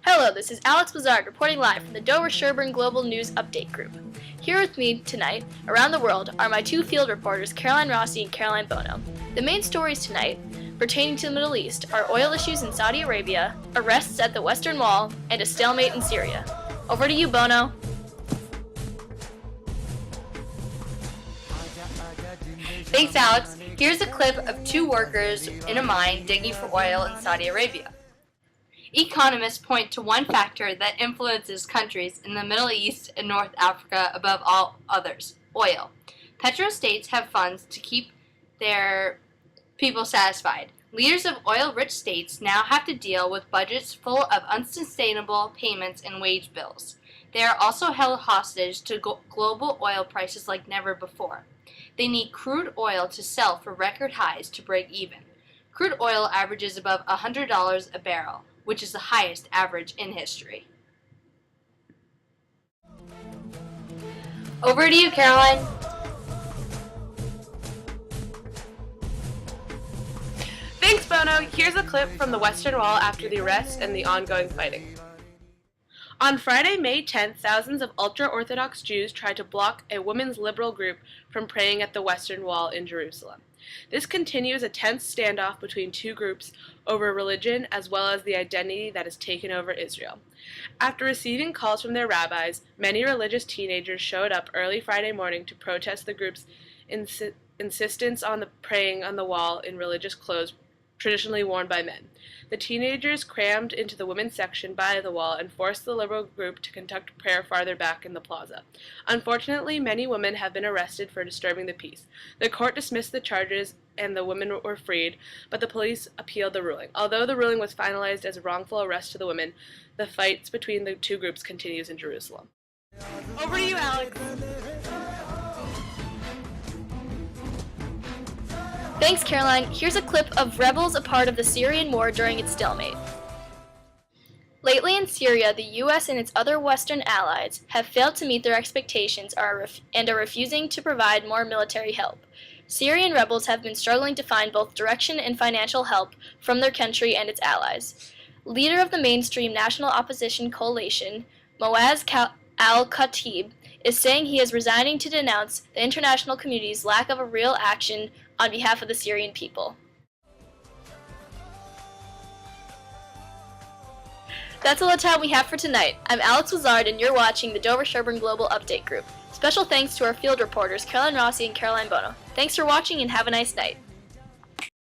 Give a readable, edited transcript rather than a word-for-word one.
Hello, this is Alex Bazard reporting live from the Dover Sherburne Global News Update Group. Here with me tonight, around the world, are my two field reporters, Caroline Rossi and Caroline Bono. The main stories tonight, pertaining to the Middle East, are oil issues in Saudi Arabia, arrests at the Western Wall, and a stalemate in Syria. Over to you, Bono. Thanks, Alex. Here's a clip of two workers in a mine digging for oil in Saudi Arabia. Economists point to one factor that influences countries in the Middle East and North Africa above all others: oil. Petrostates have funds to keep their people satisfied. Leaders of oil-rich states now have to deal with budgets full of unsustainable payments and wage bills. They are also held hostage to global oil prices like never before. They need crude oil to sell for record highs to break even. Crude oil averages above $100 a barrel, which is the highest average in history. Over to you, Caroline. Thanks, Bono. Here's a clip from the Western Wall after the arrest and the ongoing fighting. On Friday, May 10th, thousands of ultra-Orthodox Jews tried to block a women's liberal group from praying at the Western Wall in Jerusalem. This continues a tense standoff between two groups over religion as well as the identity that has taken over Israel. After receiving calls from their rabbis, many religious teenagers showed up early Friday morning to protest the group's insistence on the praying on the wall in religious clothes traditionally worn by men. The teenagers crammed into the women's section by the wall and forced the liberal group to conduct prayer farther back in the plaza. Unfortunately, many women have been arrested for disturbing the peace. The court dismissed the charges and the women were freed, but the police appealed the ruling. Although the ruling was finalized as a wrongful arrest to the women, the fights between the two groups continues in Jerusalem. Over to you, Alex. Thanks, Caroline. Here's a clip of rebels a part of the Syrian war during its stalemate. Lately in Syria, the U.S. and its other Western allies have failed to meet their expectations and are refusing to provide more military help. Syrian rebels have been struggling to find both direction and financial help from their country and its allies. Leader of the mainstream national opposition coalition, Moaz al-Khatib, is saying he is resigning to denounce the international community's lack of a real action on behalf of the Syrian people. That's all the time we have for tonight. I'm Alex Bazard, and you're watching the Dover Sherburne Global Update Group. Special thanks to our field reporters, Caroline Rossi and Caroline Bono. Thanks for watching and have a nice night.